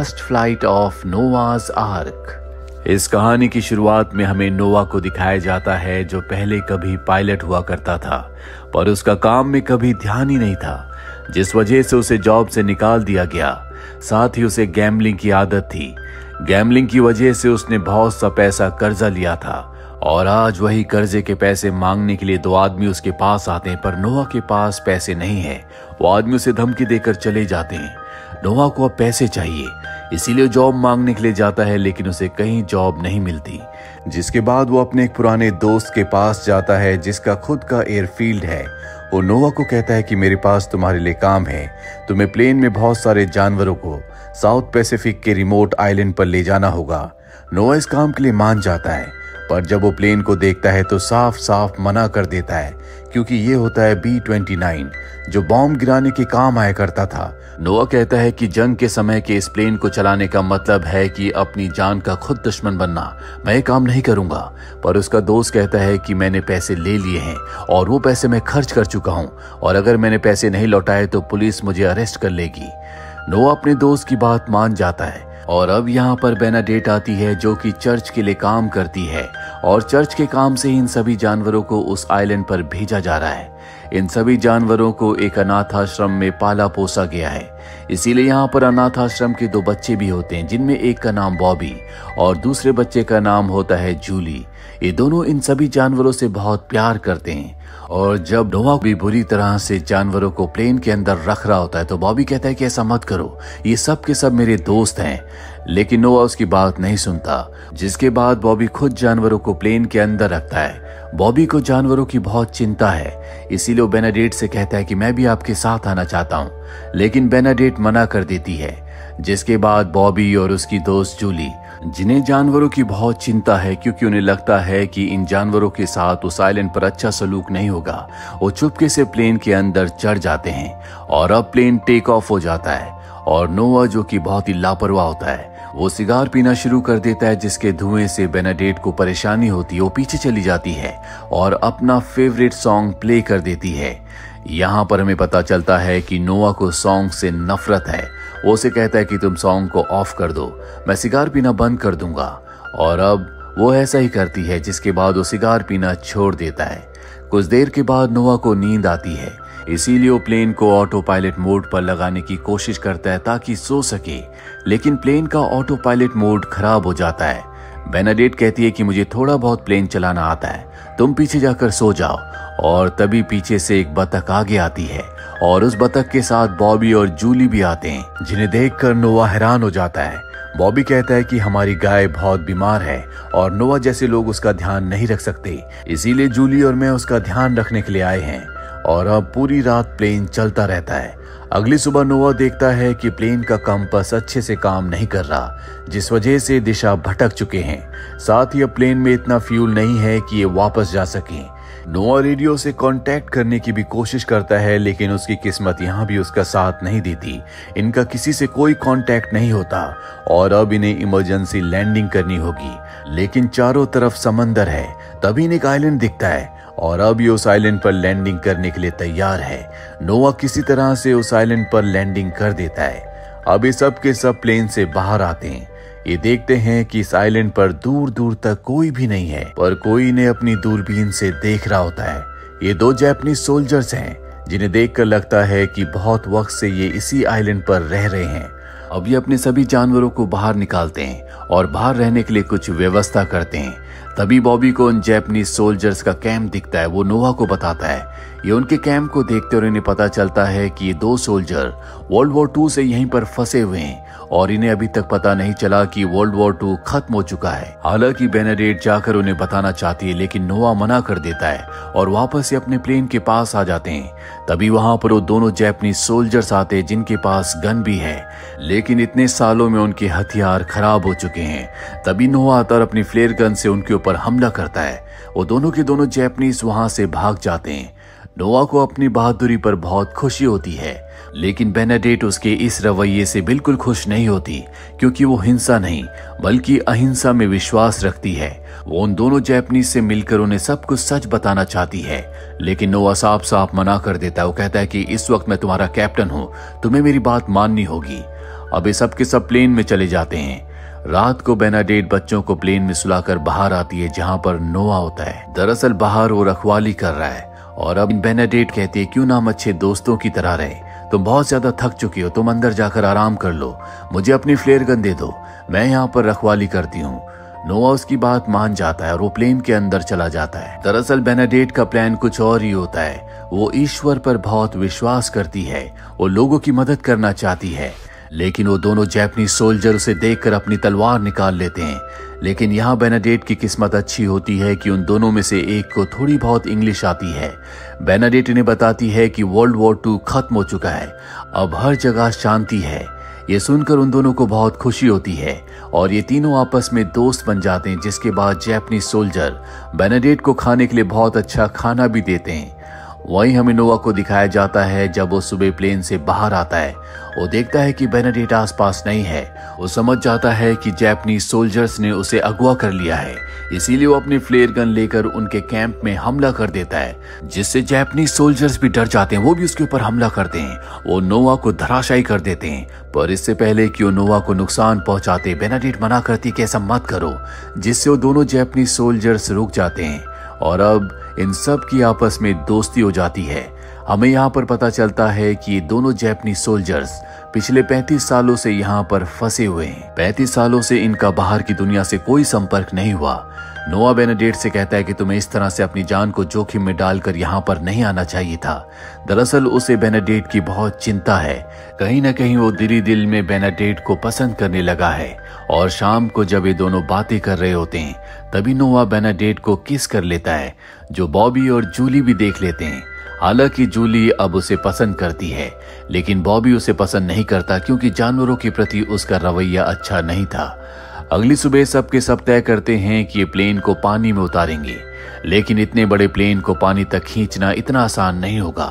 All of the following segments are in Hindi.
Last flight of नोआज arc. इस कहानी की शुरुआत में हमें नोआ को दिखाया जाता है जो पहले कभी पायलट हुआ करता था, पर उसका काम में कभी ध्यान ही नहीं था, जिस वजह से उसे जॉब से निकाल दिया गया। साथ ही उसे गैम्बलिंग की आदत थी। गैम्बलिंग की वजह से उसने बहुत सा पैसा कर्जा लिया था और आज वही कर्जे के पैसे मांगने के लिए दो आदमी उसके पास आते हैं, पर नोआ के पास पैसे नहीं है। वो आदमी उसे धमकी देकर चले जाते हैं। नोआ को अब पैसे चाहिए, इसीलिए जॉब मांगने के लिए जाता है, लेकिन उसे कहीं जॉब नहीं मिलती। जिसके बाद वो अपने एक पुराने दोस्त के पास जाता है जिसका खुद का एयरफील्ड है। वो नोआ को कहता है कि मेरे पास तुम्हारे लिए काम है, तुम्हें प्लेन में बहुत सारे जानवरों को साउथ पैसिफिक के रिमोट आइलैंड पर ले जाना होगा। नोआ इस काम के लिए मान जाता है, पर जब वो प्लेन को देखता है तो साफ साफ मना कर देता है, क्योंकि ये होता है B-29 जो बॉम्ब गिराने के काम आया करता था। नोआ कहता है कि जंग के समय के इस प्लेन को चलाने का मतलब है कि अपनी जान का खुद दुश्मन बनना। मैं ये काम नहीं करूंगा। पर उसका दोस्त कहता है कि मैंने पैसे ले लिए हैं और वो पैसे मैं खर्च कर चुका हूं, और अगर मैंने पैसे नहीं लौटाए तो पुलिस मुझे अरेस्ट कर लेगी। नोआ अपने दोस्त की बात मान जाता है और अब यहाँ पर बेनाडेट आती है जो कि चर्च के लिए काम करती है, और चर्च के काम से इन सभी जानवरों को उस आइलैंड पर भेजा जा रहा है। इन सभी जानवरों को एक अनाथ आश्रम में पाला पोसा गया है, इसीलिए यहाँ पर अनाथ आश्रम के दो बच्चे भी होते हैं, जिनमें एक का नाम बॉबी और दूसरे बच्चे का नाम होता है जूली। ये दोनों इन सभी जानवरों से बहुत प्यार करते हैं, और जब नोआ भी बुरी तरह से जानवरों को प्लेन के अंदर रख रहा होता है तो बॉबी कहता है कि ऐसा मत करो, ये सब के सब मेरे दोस्त हैं। लेकिन नोआ उसकी बात नहीं सुनता, जिसके बाद बॉबी खुद जानवरों को प्लेन के अंदर रखता है। बॉबी को जानवरों की बहुत चिंता है, इसीलिए वो बेनाडेट से कहता है कि मैं भी आपके साथ आना चाहता हूँ, लेकिन बेनाडेट मना कर देती है। जिसके बाद बॉबी और उसकी दोस्त जूली, जिन्हें जानवरों की बहुत चिंता है क्योंकि उन्हें लगता है कि इन जानवरों के साथ उस आइलैंड पर अच्छा सलूक नहीं होगा, वो चुपके से प्लेन के अंदर चढ़ जाते हैं। और अब प्लेन टेक ऑफ हो जाता है और नोआ, जो कि बहुत ही लापरवाह होता है, वो सिगार पीना शुरू कर देता है, जिसके धुएं से बेनाडेट को परेशानी होती है। वो पीछे चली जाती है और अपना फेवरेट सॉन्ग प्ले कर देती है। यहाँ पर हमें पता चलता है कि नोआ को सॉन्ग से नफरत है। वो उसे कहता है कि तुम सॉन्ग को ऑफ कर दो, मैं सिगार पीना बंद कर दूंगा। और अब वो ऐसा ही करती है, जिसके बाद वो सिगार पीना छोड़ देता है। कुछ देर के बाद नोआ को नींद आती है, इसीलिए वो प्लेन को ऑटो पायलट मोड पर लगाने की कोशिश करता है ताकि सो सके, लेकिन प्लेन का ऑटो पायलट मोड खराब हो जाता है। बेनाडेट कहती है कि मुझे थोड़ा बहुत प्लेन चलाना आता है, तुम पीछे जाकर सो जाओ। और तभी पीछे से एक बतख आगे आती है और उस बतख के साथ बॉबी और जूली भी आते हैं, जिन्हें देखकर नोआ हैरान हो जाता है। बॉबी कहता है कि हमारी गाय बहुत बीमार है और नोआ जैसे लोग उसका ध्यान नहीं रख सकते, इसीलिए जूली और मैं उसका ध्यान रखने के लिए आए हैं। और अब पूरी रात प्लेन चलता रहता है। अगली सुबह नोआ देखता है कि प्लेन का कंपास अच्छे से काम नहीं कर रहा, जिस वजह से दिशा भटक चुके हैं। साथ ही अब प्लेन में इतना फ्यूल नहीं है कि ये वापस जा सकें। नोआ रेडियो से कांटेक्ट करने की भी कोशिश करता है, लेकिन उसकी किस्मत यहाँ भी उसका साथ नहीं देती। इनका किसी से कोई कांटेक्ट नहीं होता और अब इन्हें इमरजेंसी लैंडिंग करनी होगी, लेकिन चारों तरफ समंदर है। तभी इन्हें एक आइलैंड दिखता है और अब ये उस आइलैंड पर लैंडिंग करने के लिए तैयार है। नोआ किसी तरह से उस आइलैंड पर लैंडिंग कर देता है। अब ये सब के सब प्लेन से बाहर आते हैं। ये देखते हैं कि इस आइलैंड पर दूर दूर तक कोई भी नहीं है, पर कोई इन्हें अपनी दूरबीन से देख रहा होता है। ये दो जापानीज सोल्जर्स हैं, जिन्हें देखकर लगता है कि बहुत वक्त से ये इसी आइलैंड पर रह रहे हैं। अब ये अपने सभी जानवरों को बाहर निकालते हैं और बाहर रहने के लिए कुछ व्यवस्था करते हैं। तभी बॉबी को उन जापानीज सोल्जर्स का कैंप दिखता है। वो नोआ को बताता है। ये उनके कैंप को देखते और इन्हें पता चलता है कि ये दो सोल्जर वर्ल्ड वॉर 2 से यहीं पर फंसे हुए हैं और इन्हें अभी तक पता नहीं चला कि वर्ल्ड वॉर 2 खत्म हो चुका है। हालांकि बेनाडेट जाकर उन्हें बताना चाहती है, लेकिन नोआ मना कर देता है और वापस से अपने प्लेन के पास आ जाते हैं। तभी वहां पर वो दोनों जापानीज सोल्जर्स आते हैं, जिनके पास गन भी है, लेकिन इतने सालों में उनके हथियार खराब हो चुके हैं। तभी नोआ आता और अपनी फ्लेयर गन से उनके ऊपर हमला करता है। वो दोनों के दोनों जापानीज वहां से भाग जाते हैं। नोआ को अपनी बहादुरी पर बहुत खुशी होती है, लेकिन बेनाडेट उसके इस रवैये से बिल्कुल खुश नहीं होती, क्योंकि वो हिंसा नहीं बल्कि अहिंसा में विश्वास रखती है। वो उन दोनों जापानीज से मिलकर उन्हें सब कुछ सच बताना चाहती है, लेकिन नोआ साफ साफ मना कर देता है। वो कहता है कि इस वक्त मैं तुम्हारा कैप्टन हूँ, तुम्हें मेरी बात माननी होगी। अब ये सब के सब प्लेन में चले जाते हैं। रात को बेनाडेट बच्चों को प्लेन में सुलाकर बाहर आती है जहां पर नोआ होता है। दरअसल बाहर वो रखवाली कर रहा है और अब बेनाडेट कहती है क्यों ना हम अच्छे दोस्तों की तरह रहे, तुम बहुत ज्यादा थक चुकी हो, तुम अंदर जाकर आराम कर लो, मुझे अपनी फ्लेयर गन दे दो, मैं यहाँ पर रखवाली करती हूँ। नोआ उसकी बात मान जाता है और वो प्लेन के अंदर चला जाता है। दरअसल बेनाडेट का प्लान कुछ और ही होता है। वो ईश्वर पर बहुत विश्वास करती है, वो लोगों की मदद करना चाहती है, लेकिन वो दोनों जापानीज सोल्जर उसे देखकर अपनी तलवार निकाल लेते हैं। लेकिन यहाँ बेनाडेट की किस्मत अच्छी होती है कि उन दोनों में से एक को थोड़ी बहुत इंग्लिश आती है। बेनाडेट इन्हें बताती है कि वर्ल्ड वॉर 2 खत्म हो चुका है, अब हर जगह शांति है। ये सुनकर उन दोनों को बहुत खुशी होती है और ये तीनों आपस में दोस्त बन जाते हैं, जिसके बाद जापानीज सोल्जर बेनाडेट को खाने के लिए बहुत अच्छा खाना भी देते हैं। वहीं हमें नोआ को दिखाया जाता है जब वो सुबह प्लेन से बाहर आता है। वो देखता है कि बेनाडेट आसपास नहीं है। वो समझ जाता है कि जापानीज सोल्जर्स ने उसे अगवा कर लिया है, इसीलिए वो अपनी फ्लेयर गन लेकर उनके कैंप में हमला कर देता है, जिससे जापानीज सोल्जर्स भी डर जाते हैं, वो भी उसके ऊपर हमला करते हैं। वो नोआ को धराशायी कर देते हैं, पर इससे पहले कि वो नोआ को नुकसान पहुंचाते बेनाडेट मना करती कि ऐसा मत करो, जिससे वो दोनों जापानीज सोल्जर्स रुक जाते हैं और अब इन सब की आपस में दोस्ती हो जाती है। हमें यहाँ पर पता चलता है कि ये दोनों जापानीज सोल्जर्स पिछले 35 सालों से यहाँ पर फंसे हुए हैं। 35 सालों से इनका बाहर की दुनिया से कोई संपर्क नहीं हुआ। नोआ बेनाडेट से कहता है कि तुम्हें इस तरह से अपनी जान को जोखिम में डालकर यहाँ पर नहीं आना चाहिए था। दरअसल उसे बेनाडेट की बहुत चिंता है, कहीं न कहीं वो दिली दिल में बेनाडेट को पसंद करने लगा है। और शाम को जब ये दोनों बातें कर रहे होते हैं तभी नोआ बेनाडेट को किस कर लेता है, जो बॉबी और जूली भी देख लेते हैं। हालांकि जूली अब उसे पसंद करती है, लेकिन बॉबी उसे पसंद नहीं करता क्योंकि जानवरों के प्रति उसका रवैया अच्छा नहीं था। अगली सुबह सब के सब तय करते हैं कि ये प्लेन को पानी में उतारेंगे, लेकिन इतने बड़े प्लेन को पानी तक खींचना इतना आसान नहीं होगा।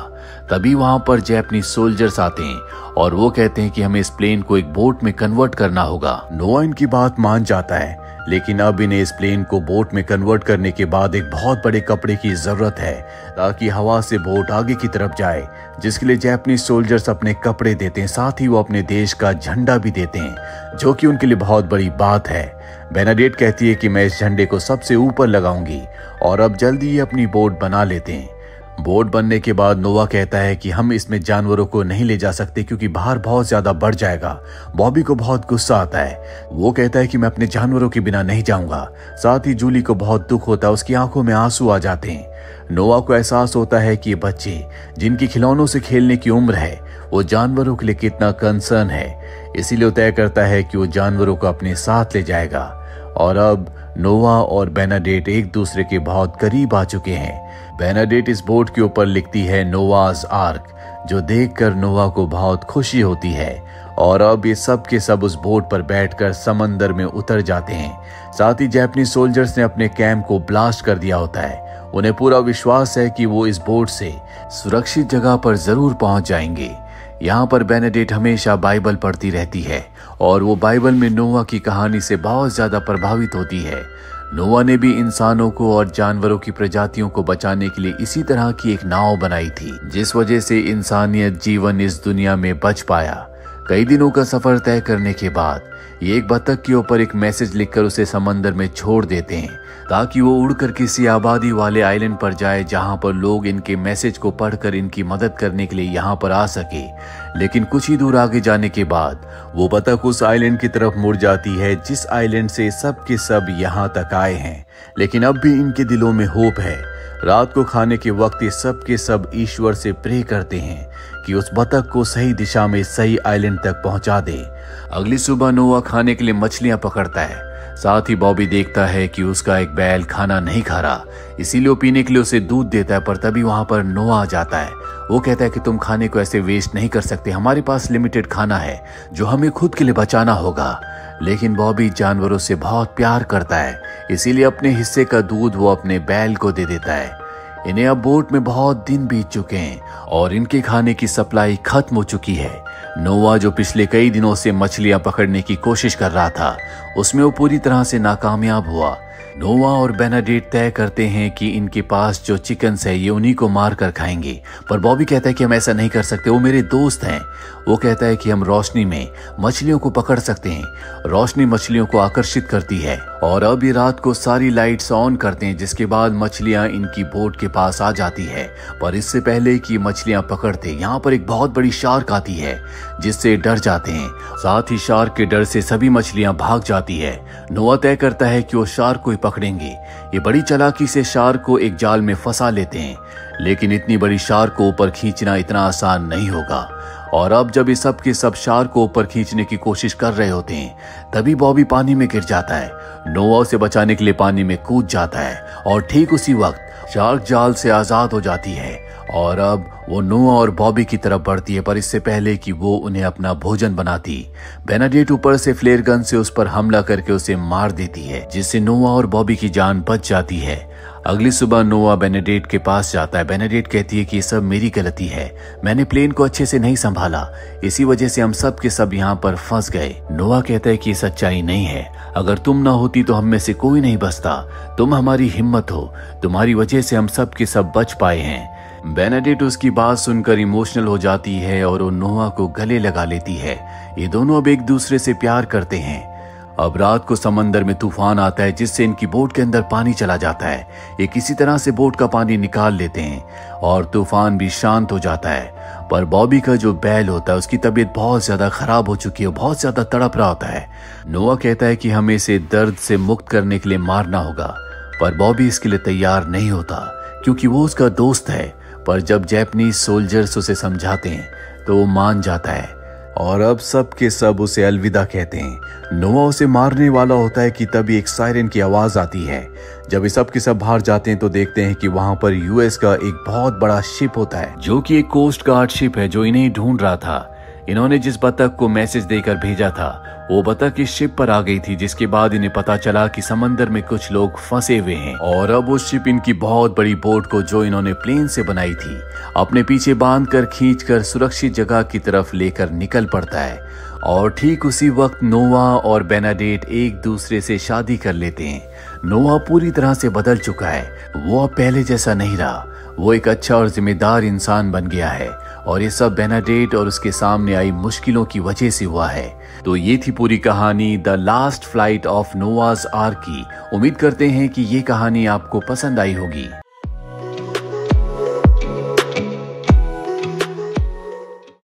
तभी वहां पर जापानीज सोल्जर्स आते हैं और वो कहते हैं कि हमें इस प्लेन को एक बोट में कन्वर्ट करना होगा। नोआ इनकी बात मान जाता है, लेकिन अब इन्हें इस प्लेन को बोट में कन्वर्ट करने के बाद एक बहुत बड़े कपड़े की जरूरत है ताकि हवा से बोट आगे की तरफ जाए, जिसके लिए जापानीज सोल्जर्स अपने कपड़े देते हैं, साथ ही वो अपने देश का झंडा भी देते हैं, जो कि उनके लिए बहुत बड़ी बात है। बेनाडेट कहती है कि मैं इस झंडे को सबसे ऊपर लगाऊंगी और अब जल्दी ही अपनी बोट बना लेते हैं। बोट बनने के बाद नोआ कहता है कि हम इसमें जानवरों को नहीं ले जा सकते क्योंकि बाहर बहुत ज्यादा बढ़ जाएगा। बॉबी को बहुत गुस्सा आता है, वो कहता है कि मैं अपने जानवरों के बिना नहीं जाऊंगा। साथ ही जूली को बहुत दुख होता है, उसकी आंखों में आंसू आ जाते हैं। नोआ को एहसास होता है कि ये बच्चे जिनकी खिलौनों से खेलने की उम्र है वो जानवरों के लिए कितना कंसर्न है, इसीलिए तय करता है कि वो जानवरों को अपने साथ ले जाएगा। और अब नोआ और बेनाडेट एक दूसरे के बहुत करीब आ चुके हैं। बेनाडेट इस बोट के ऊपर लिखती है नोआज आर्क, जो देखकर नोआ को बहुत खुशी होती है। और अब ये सब के सब उस बोट पर बैठकर समंदर में उतर जाते हैं। साथ ही जापानीज सोल्जर्स ने अपने कैंप को ब्लास्ट कर दिया होता है। उन्हें पूरा विश्वास है कि वो इस बोट से सुरक्षित जगह पर जरूर पहुंच जाएंगे। यहाँ पर बेनाडेट हमेशा बाइबल पढ़ती रहती है और वो बाइबल में नोआ की कहानी से बहुत ज्यादा प्रभावित होती है। नोआ ने भी इंसानों को और जानवरों की प्रजातियों को बचाने के लिए इसी तरह की एक नाव बनाई थी, जिस वजह से इंसानियत जीवन इस दुनिया में बच पाया। कई दिनों का सफर तय करने के बाद ये एक बतख के ऊपर एक मैसेज लिखकर उसे समंदर में छोड़ देते हैं ताकि वो उड़कर किसी आबादी वाले आइलैंड पर जाए, जहां पर लोग इनके मैसेज को पढ़कर इनकी मदद करने के लिए यहाँ पर आ सके। लेकिन कुछ ही दूर आगे जाने के बाद वो बतख उस आइलैंड की तरफ मुड़ जाती है जिस आइलैंड से सब के सब यहाँ तक आए हैं। लेकिन अब भी इनके दिलों में होप है। रात को खाने के वक्त ये सब के सब ईश्वर से प्रे करते हैं कि उस बतख को सही दिशा में सही आइलैंड तक पहुंचा दे। अगली सुबह नोआ खाने के लिए मछलियां पकड़ता है। साथ ही बॉबी देखता है कि उसका एक बैल खाना नहीं खा रहा, इसीलिए वो पीने के लिए उसे दूध देता है। पर तभी वहां पर नोआ आ जाता है। वो कहता है कि तुम खाने को ऐसे वेस्ट नहीं कर सकते, हमारे पास लिमिटेड खाना है जो हमें खुद के लिए बचाना होगा। लेकिन बॉबी जानवरों से बहुत प्यार करता है, इसीलिए अपने हिस्से का दूध वो अपने बैल को दे देता है। इन्हें अब बोट में बहुत दिन बीत चुके हैं और इनके खाने की सप्लाई खत्म हो चुकी है। नोआ जो पिछले कई दिनों से मछलियां पकड़ने की कोशिश कर रहा था, उसमें वो पूरी तरह से नाकामयाब हुआ। नोवा और बेनाडिक्ट तय करते हैं कि इनके पास जो चिकन्स है ये उन्हीं को मार कर खाएंगे, पर बॉबी कहता है कि हम ऐसा नहीं कर सकते, वो मेरे दोस्त हैं। वो कहता है कि हम रोशनी में मछलियों को पकड़ सकते हैं, रोशनी मछलियों को आकर्षित करती है। और अब ये रात को सारी लाइट्स ऑन करते हैं, जिसके बाद मछलियां इनकी बोट के पास आ जाती है। पर इससे पहले कि मछलियां पकड़ते यहाँ पर एक बहुत बड़ी शार्क आती है, जिससे डर जाते हैं। साथ ही शार्क के डर से सभी मछलियां भाग जाती है। नोआ तय करता है कि वो शार्क को ही पकड़ेंगे। ये बड़ी चालाकी से शार्क को एक जाल में फंसा लेते हैं, लेकिन इतनी बड़ी शार्क को ऊपर खींचना इतना आसान नहीं होगा। और अब जब ये सब के सब शार्क को ऊपर खींचने की कोशिश कर रहे होते हैं, तभी बॉबी पानी में गिर जाता है। नोआ उसे बचाने के लिए पानी में कूद जाता है और ठीक उसी वक्त शार्क जाल से आजाद हो जाती है और अब वो नोआ और बॉबी की तरफ बढ़ती है। पर इससे पहले कि वो उन्हें अपना भोजन बनाती, बेनाडिक्ट ऊपर से फ्लेयर गन से उस पर हमला करके उसे मार देती है, जिससे नोआ और बॉबी की जान बच जाती है। अगली सुबह नोआ बेनाडिक्ट के पास जाता है। बेनाडिक्ट कहती है कि ये सब मेरी गलती है, मैंने प्लेन को अच्छे से नहीं संभाला, इसी वजह से हम सब के सब यहाँ पर फंस गए। नोआ कहता है कि ये सच्चाई नहीं है, अगर तुम ना होती तो हम में से कोई नहीं बचता, तुम हमारी हिम्मत हो, तुम्हारी वजह से हम सब के सब बच पाए हैं। बेनाडिक्ट उसकी बात सुनकर इमोशनल हो जाती है और वो नोआ को गले लगा लेती है। ये दोनों अब एक दूसरे से प्यार करते हैं। अब रात को समंदर में तूफान आता है, जिससे इनकी बोट के अंदर पानी चला जाता है। ये किसी तरह से बोट का पानी निकाल लेते हैं और तूफान भी शांत हो जाता है। पर बॉबी का जो बैल होता है उसकी तबीयत बहुत ज्यादा खराब हो चुकी है, बहुत ज्यादा तड़प रहा होता है। नोआ कहता है कि हमें इसे दर्द से मुक्त करने के लिए मारना होगा, पर बॉबी इसके लिए तैयार नहीं होता क्योंकि वो उसका दोस्त है। पर जब जापानीज सोल्जर्स उसे समझाते हैं तो वो मान जाता है और अब सब के सब उसे अलविदा कहते हैं। नोआ उसे मारने वाला होता है कि तभी एक सायरन की आवाज आती है। जब ये सब के सब बाहर जाते हैं तो देखते हैं कि वहां पर यूएस का एक बहुत बड़ा शिप होता है, जो कि एक कोस्ट गार्ड शिप है जो इन्हें ढूंढ रहा था। इन्होंने जिस बतख को मैसेज देकर भेजा था वो बतख इस शिप पर आ गई थी, जिसके बाद इन्हें पता चला कि समंदर में कुछ लोग फंसे हुए हैं और अब वो शिप इनकी बहुत बड़ी बोट को, जो इन्होंने प्लेन से बनाई थी, अपने पीछे बांधकर खींचकर सुरक्षित जगह की तरफ लेकर निकल पड़ता है। और ठीक उसी वक्त नोआ और बेनाडिक्ट एक दूसरे से शादी कर लेते हैं। नोआ पूरी तरह से बदल चुका है, वो अब पहले जैसा नहीं रहा, वो एक अच्छा और जिम्मेदार इंसान बन गया है और ये सब बेनाडिक्ट और उसके सामने आई मुश्किलों की वजह से हुआ है। तो ये थी पूरी कहानी the last flight of नोआज arc की। उम्मीद करते हैं कि ये कहानी आपको पसंद आई होगी।